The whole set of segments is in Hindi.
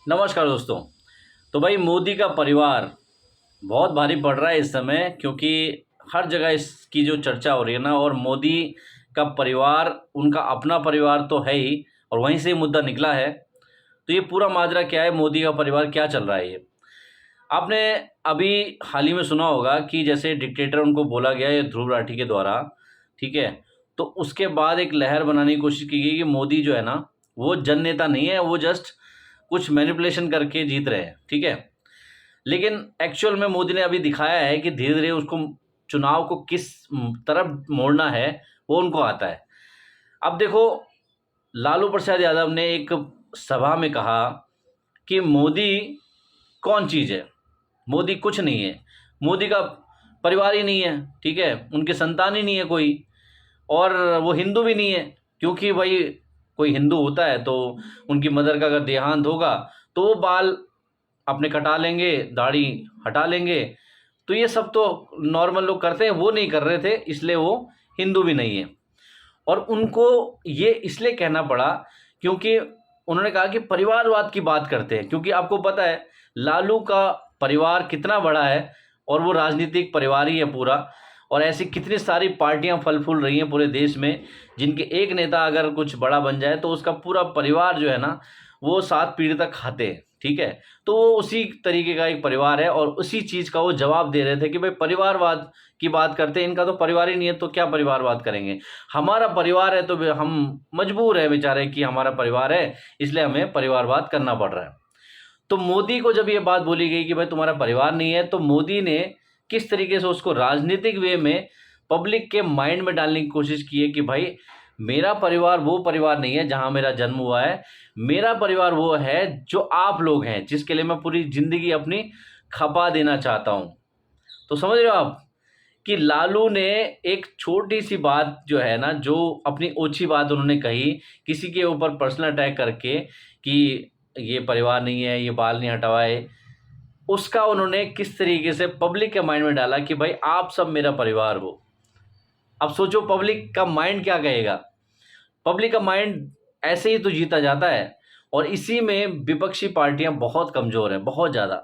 नमस्कार दोस्तों। तो भाई मोदी का परिवार बहुत भारी पड़ रहा है इस समय, क्योंकि हर जगह इसकी जो चर्चा हो रही है ना, और मोदी का परिवार उनका अपना परिवार तो है ही, और वहीं से ये मुद्दा निकला है। तो ये पूरा माजरा क्या है, मोदी का परिवार क्या चल रहा है ये आपने अभी हाल ही में सुना होगा कि जैसे डिक्टेटर उनको बोला गया है ध्रुव राठी के द्वारा। ठीक है। तो उसके बाद एक लहर बनाने की कोशिश की गई कि मोदी जो है ना, वो जन नेता नहीं है, वो जस्ट कुछ मैनिपुलेशन करके जीत रहे हैं। ठीक है। लेकिन एक्चुअल में मोदी ने अभी दिखाया है कि धीरे धीरे उसको चुनाव को किस तरफ मोड़ना है वो उनको आता है। अब देखो, लालू प्रसाद यादव ने एक सभा में कहा कि मोदी कौन चीज़ है, मोदी कुछ नहीं है, मोदी का परिवार ही नहीं है। ठीक है। उनकी संतान ही नहीं है कोई, और वो हिंदू भी नहीं है। क्योंकि भाई कोई हिंदू होता है तो उनकी मदर का अगर देहांत होगा तो वो बाल अपने कटा लेंगे, दाढ़ी हटा लेंगे। तो ये सब तो नॉर्मल लोग करते हैं, वो नहीं कर रहे थे, इसलिए वो हिंदू भी नहीं है। और उनको ये इसलिए कहना पड़ा क्योंकि उन्होंने कहा कि परिवारवाद की बात करते हैं, क्योंकि आपको पता है लालू का परिवार कितना बड़ा है, और वो राजनीतिक परिवार ही है पूरा। और ऐसी कितनी सारी पार्टियां फल फूल रही हैं पूरे देश में, जिनके एक नेता अगर कुछ बड़ा बन जाए तो उसका पूरा परिवार जो है ना, वो 7 पीढ़ी तक खाते हैं। ठीक है। तो वो उसी तरीके का एक परिवार है, और उसी चीज़ का वो जवाब दे रहे थे कि भाई परिवारवाद की बात करते हैं, इनका तो परिवार ही नहीं है तो क्या परिवारवाद करेंगे। हमारा परिवार है तो हम मजबूर है बेचारे कि हमारा परिवार है, इसलिए हमें परिवारवाद करना पड़ रहा है। तो मोदी को जब ये बात बोली गई कि भाई तुम्हारा परिवार नहीं है, तो मोदी ने किस तरीके से उसको राजनीतिक वे में पब्लिक के माइंड में डालने की कोशिश की है कि भाई मेरा परिवार वो परिवार नहीं है जहां मेरा जन्म हुआ है। मेरा परिवार वो है जो आप लोग हैं, जिसके लिए मैं पूरी जिंदगी अपनी खपा देना चाहता हूं। तो समझ रहे हो आप कि लालू ने एक छोटी सी बात जो है ना, जो अपनी ओछी बात उन्होंने कही किसी के ऊपर पर्सनल अटैक करके कि ये परिवार नहीं है, ये बाल नहीं हटवाए, उसका उन्होंने किस तरीके से पब्लिक के माइंड में डाला कि भाई आप सब मेरा परिवार हो। अब सोचो पब्लिक का माइंड क्या कहेगा। पब्लिक का माइंड ऐसे ही तो जीता जाता है। और इसी में विपक्षी पार्टियां बहुत कमज़ोर हैं, बहुत ज़्यादा,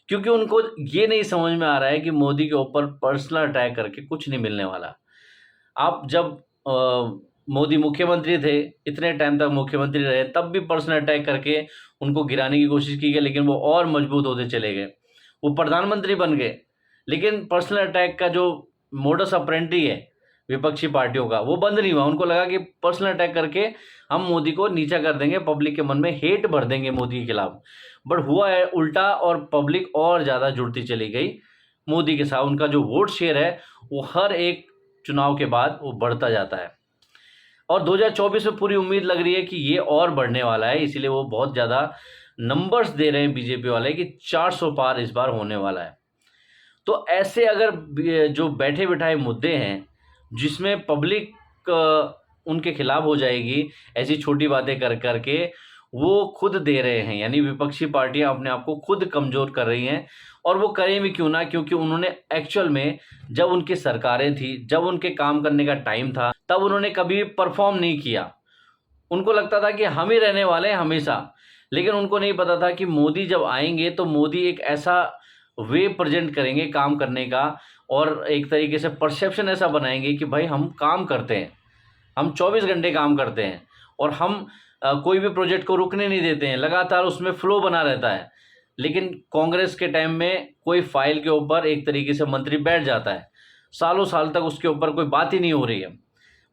क्योंकि उनको ये नहीं समझ में आ रहा है कि मोदी के ऊपर पर्सनल अटैक करके कुछ नहीं मिलने वाला। आप जब मोदी मुख्यमंत्री थे, इतने टाइम तक मुख्यमंत्री रहे, तब भी पर्सनल अटैक करके उनको गिराने की कोशिश की गई, लेकिन वो और मजबूत होते चले गए। वो प्रधानमंत्री बन गए, लेकिन पर्सनल अटैक का जो मोडस ऑपरेंडी है विपक्षी पार्टियों का, वो बंद नहीं हुआ। उनको लगा कि पर्सनल अटैक करके हम मोदी को नीचा कर देंगे, पब्लिक के मन में हेट भर देंगे मोदी के खिलाफ। बट हुआ है उल्टा, और पब्लिक और ज़्यादा जुड़ती चली गई मोदी के साथ। उनका जो वोट शेयर है वो हर एक चुनाव के बाद वो बढ़ता जाता है। और 2024 में पूरी उम्मीद लग रही है कि ये और बढ़ने वाला है, इसीलिए वो बहुत ज़्यादा नंबर्स दे रहे हैं बीजेपी वाले कि 400 पार इस बार होने वाला है। तो ऐसे अगर जो बैठे बिठाए मुद्दे हैं, जिसमें पब्लिक उनके खिलाफ हो जाएगी, ऐसी छोटी बातें कर करके वो खुद दे रहे हैं, यानी विपक्षी पार्टियां अपने आप को खुद कमज़ोर कर रही हैं। और वो करें भी क्यों ना, क्योंकि उन्होंने एक्चुअल में जब उनकी सरकारें थी, जब उनके काम करने का टाइम था, तब उन्होंने कभी परफॉर्म नहीं किया। उनको लगता था कि हम ही रहने वाले हैं हमेशा। लेकिन उनको नहीं पता था कि मोदी जब आएंगे तो मोदी एक ऐसा वे प्रेजेंट करेंगे काम करने का, और एक तरीके से परसेप्शन ऐसा बनाएंगे कि भाई हम काम करते हैं, हम 24 घंटे काम करते हैं, और हम कोई भी प्रोजेक्ट को रुकने नहीं देते हैं, लगातार उसमें फ्लो बना रहता है। लेकिन कांग्रेस के टाइम में कोई फाइल के ऊपर एक तरीके से मंत्री बैठ जाता है, सालों साल तक उसके ऊपर कोई बात ही नहीं हो रही है।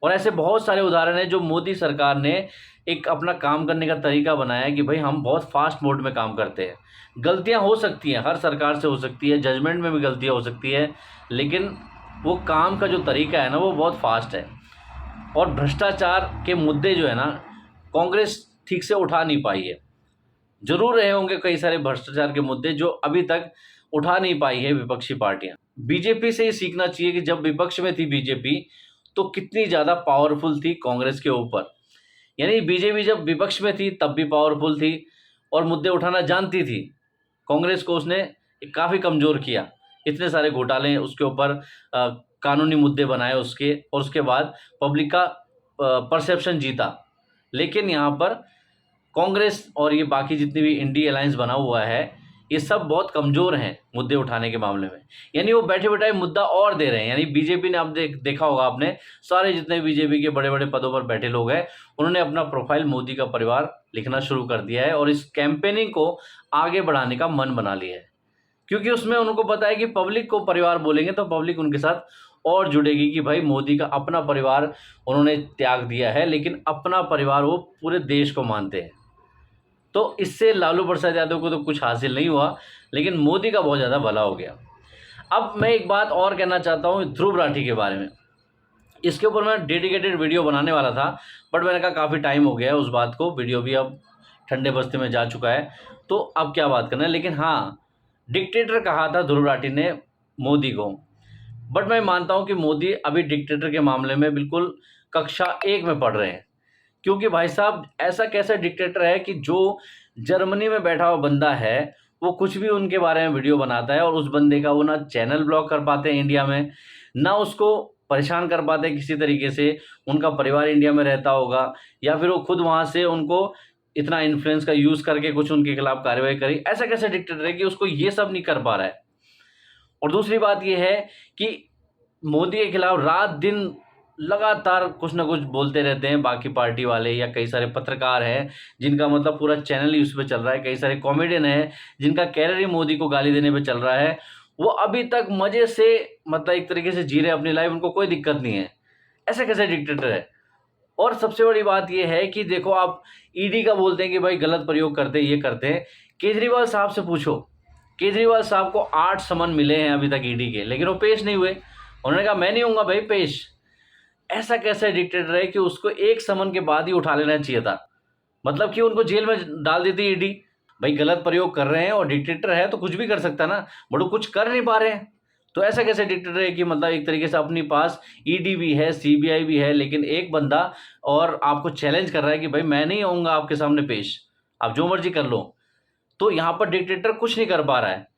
और ऐसे बहुत सारे उदाहरण हैं जो मोदी सरकार ने एक अपना काम करने का तरीका बनाया है कि भाई हम बहुत फास्ट मोड में काम करते हैं। गलतियां हो सकती हैं, हर सरकार से हो सकती है, जजमेंट में भी गलतियां हो सकती है, लेकिन वो काम का जो तरीका है ना, वो बहुत फास्ट है। और भ्रष्टाचार के मुद्दे जो है ना, कांग्रेस ठीक से उठा नहीं पाई है। जरूर रहे होंगे कई सारे भ्रष्टाचार के मुद्दे जो अभी तक उठा नहीं पाई है विपक्षी पार्टियां। बीजेपी से ये सीखना चाहिए कि जब विपक्ष में थी बीजेपी, तो कितनी ज़्यादा पावरफुल थी कांग्रेस के ऊपर। यानी बीजेपी जब विपक्ष में थी तब भी पावरफुल थी, और मुद्दे उठाना जानती थी। कांग्रेस को उसने काफ़ी कमज़ोर किया, इतने सारे घोटाले उसके ऊपर, कानूनी मुद्दे बनाए उसके, और उसके बाद पब्लिक का परसेप्शन जीता। लेकिन यहाँ पर कांग्रेस और ये बाकी जितनी भी इंडी अलायंस बना हुआ है, ये सब बहुत कमज़ोर हैं मुद्दे उठाने के मामले में। यानी वो बैठे-बैठाए मुद्दा और दे रहे हैं। यानी बीजेपी ने, अब देखा होगा आपने, सारे जितने बीजेपी के बड़े-बड़े पदों पर बैठे लोग हैं, उन्होंने अपना प्रोफाइल मोदी का परिवार लिखना शुरू कर दिया है और इस कैंपेनिंग को आगे बढ़ाने का मन बना लिया है। क्योंकि उसमें उनको पता है कि पब्लिक को परिवार बोलेंगे तो पब्लिक उनके साथ और जुड़ेगी कि भाई मोदी का अपना परिवार उन्होंने त्याग दिया है, लेकिन अपना परिवार वो पूरे देश को मानते हैं। तो इससे लालू प्रसाद यादव को तो कुछ हासिल नहीं हुआ, लेकिन मोदी का बहुत ज़्यादा भला हो गया। अब मैं एक बात और कहना चाहता हूँ ध्रुव राठी के बारे में। इसके ऊपर मैं डेडिकेटेड वीडियो बनाने वाला था, बट मैंने कहा काफ़ी टाइम हो गया है उस बात को, वीडियो भी अब ठंडे बस्ते में जा चुका है, तो अब क्या बात करना है। लेकिन हाँ, डिक्टेटर कहा था ध्रुव राठी ने मोदी को, बट मैं मानता हूँ कि मोदी अभी डिक्टेटर के मामले में बिल्कुल कक्षा 1 में पढ़ रहे हैं। क्योंकि भाई साहब, ऐसा कैसा डिक्टेटर है कि जो जर्मनी में बैठा हुआ बंदा है, वो कुछ भी उनके बारे में वीडियो बनाता है और उस बंदे का वो ना चैनल ब्लॉक कर पाते हैं इंडिया में, ना उसको परेशान कर पाते हैं किसी तरीके से। उनका परिवार इंडिया में रहता होगा या फिर वो खुद वहाँ से उनको इतना इन्फ्लुएंस का यूज़ करके कुछ उनके खिलाफ कार्रवाई करी। ऐसा कैसा डिक्टेटर है कि उसको ये सब नहीं कर पा रहा है। और दूसरी बात ये है कि मोदी के खिलाफ रात दिन लगातार कुछ ना कुछ बोलते रहते हैं बाकी पार्टी वाले, या कई सारे पत्रकार हैं जिनका मतलब पूरा चैनल ही उस पर चल रहा है, कई सारे कॉमेडियन हैं जिनका कैरियर ही मोदी को गाली देने पे चल रहा है। वो अभी तक मज़े से मतलब एक तरीके से जी रहे अपनी लाइफ, उनको कोई दिक्कत नहीं है। ऐसा कैसे डिक्टेटर है। और सबसे बड़ी बात ये है कि देखो, आप ईडी का बोलते हैं कि भाई गलत प्रयोग करते हैं, ये करते हैं। केजरीवाल साहब से पूछो, केजरीवाल साहब को 8 समन मिले हैं अभी तक ईडी के, लेकिन वो पेश नहीं हुए। उन्होंने कहा मैं नहीं होऊंगा भाई पेश। ऐसा कैसे डिक्टेटर है कि उसको एक समन के बाद ही उठा लेना चाहिए था, मतलब कि उनको जेल में डाल देती ईडी। भाई गलत प्रयोग कर रहे हैं और डिक्टेटर है तो कुछ भी कर सकता है ना, बट वो कुछ कर नहीं पा रहे हैं। तो ऐसा कैसे डिक्टेटर है कि मतलब एक तरीके से अपने पास ईडी भी है, सीबीआई भी है, लेकिन एक बंदा और आपको चैलेंज कर रहा है कि भाई मैं नहीं आऊँगा आपके सामने पेश, आप जो मर्जी कर लो। तो यहाँ पर डिक्टेटर कुछ नहीं कर पा रहा है।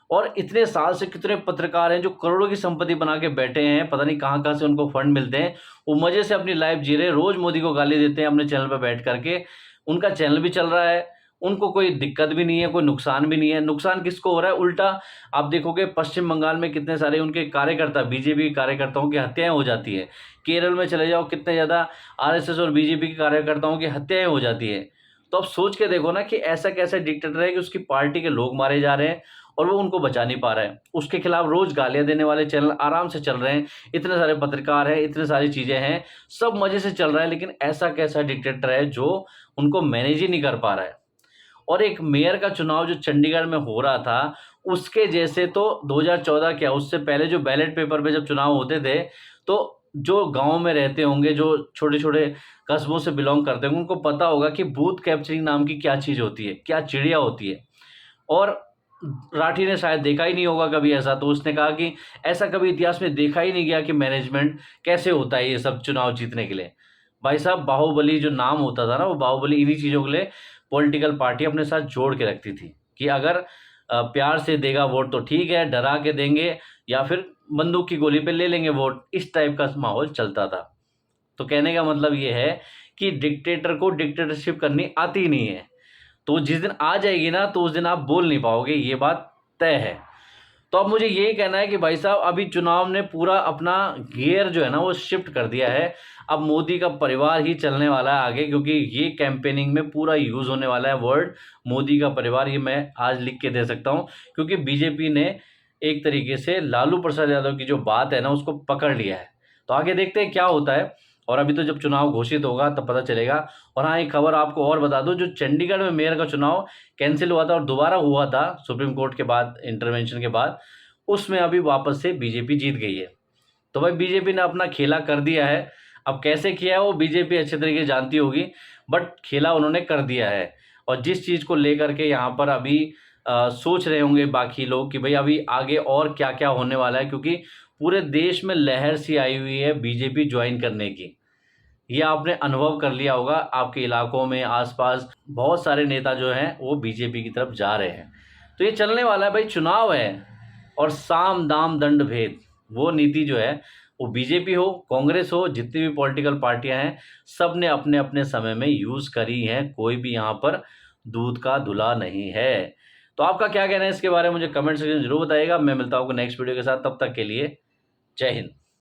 और इतने साल से कितने पत्रकार हैं जो करोड़ों की संपत्ति बना के बैठे हैं, पता नहीं कहाँ कहाँ से उनको फंड मिलते हैं, वो मज़े से अपनी लाइफ जी रहे हैं, रोज़ मोदी को गाली देते हैं अपने चैनल पर बैठ करके। उनका चैनल भी चल रहा है, उनको कोई दिक्कत भी नहीं है, कोई नुकसान भी नहीं है। नुकसान किसको हो रहा है? उल्टा आप देखोगे पश्चिम बंगाल में कितने सारे उनके कार्यकर्ता, बीजेपी के कार्यकर्ताओं की हत्याएं हो जाती है। केरल में चले जाओ, कितने ज़्यादा आरएसएस और बीजेपी के कार्यकर्ताओं की हत्याएं हो जाती है। तो अब सोच के देखो ना कि ऐसा कैसा डिक्टेटर है कि उसकी पार्टी के लोग मारे जा रहे हैं और वो उनको बचा नहीं पा रहा है। उसके खिलाफ रोज गालियां देने वाले चैनल आराम से चल रहे हैं, इतने सारे पत्रकार हैं, इतने सारी चीजें हैं, सब मजे से चल रहा है, लेकिन ऐसा कैसा डिक्टेटर है जो उनको मैनेज ही नहीं कर पा रहा है। और एक मेयर का चुनाव जो चंडीगढ़ में हो रहा था, उसके जैसे तो 2014 क्या, उससे पहले जो बैलेट पेपर पे जब चुनाव होते थे, तो जो गांव में रहते होंगे, जो छोटे छोटे कस्बों से बिलोंग करते होंगे, उनको पता होगा कि बूथ कैप्चरिंग नाम की क्या चीज़ होती है, क्या चिड़िया होती है। और राठी ने शायद देखा ही नहीं होगा कभी ऐसा, तो उसने कहा कि ऐसा कभी इतिहास में देखा ही नहीं गया कि मैनेजमेंट कैसे होता है ये सब चुनाव जीतने के लिए। भाई साहब, बाहुबली जो नाम होता था ना, वो बाहुबली इन्हीं चीज़ों के लिए पॉलिटिकल पार्टी अपने साथ जोड़ के रखती थी कि अगर प्यार से देगा वोट तो ठीक है, डरा के देंगे या फिर बंदूक की गोली पे ले लेंगे वोट, इस टाइप का माहौल चलता था। तो कहने का मतलब ये है कि डिक्टेटर को डिक्टेटरशिप करनी आती नहीं है, तो जिस दिन आ जाएगी ना, तो उस दिन आप बोल नहीं पाओगे, ये बात तय है। तो अब मुझे यही कहना है कि भाई साहब, अभी चुनाव ने पूरा अपना गियर जो है ना वो शिफ्ट कर दिया है। अब मोदी का परिवार ही चलने वाला है आगे, क्योंकि ये कैंपेनिंग में पूरा यूज़ होने वाला है वर्ड मोदी का परिवार। ये मैं आज लिख के दे सकता हूँ, क्योंकि बीजेपी ने एक तरीके से लालू प्रसाद यादव की जो बात है ना उसको पकड़ लिया है। तो आगे देखते हैं क्या होता है, और अभी तो जब चुनाव घोषित होगा तब पता चलेगा। और हाँ, एक खबर आपको और बता दूं, जो चंडीगढ़ में मेयर का चुनाव कैंसिल हुआ था और दोबारा हुआ था सुप्रीम कोर्ट के बाद, इंटरवेंशन के बाद, उसमें अभी वापस से बीजेपी जीत गई है। तो भाई बीजेपी ने अपना खेला कर दिया है। अब कैसे किया है वो बीजेपी अच्छे तरीके से जानती होगी, बट खेला उन्होंने कर दिया है। और जिस चीज़ को लेकर के यहाँ पर अभी सोच रहे होंगे बाकी लोग कि भाई अभी आगे और क्या क्या होने वाला है, क्योंकि पूरे देश में लहर सी आई हुई है बीजेपी ज्वाइन करने की। ये आपने अनुभव कर लिया होगा, आपके इलाकों में आसपास बहुत सारे नेता जो हैं वो बीजेपी की तरफ जा रहे हैं। तो ये चलने वाला है भाई, चुनाव है और साम दाम दंड भेद, वो नीति जो है वो बीजेपी हो, कांग्रेस हो, जितनी भी पॉलिटिकल पार्टियां हैं, सब ने अपने अपने समय में यूज़ करी हैं। कोई भी यहाँ पर दूध का धुला नहीं है। तो आपका क्या कहना है इसके बारे में मुझे कमेंट सेक्शन में जरूर बताइएगा। मैं मिलता हूँ नेक्स्ट वीडियो के साथ, तब तक के लिए जय हिंद।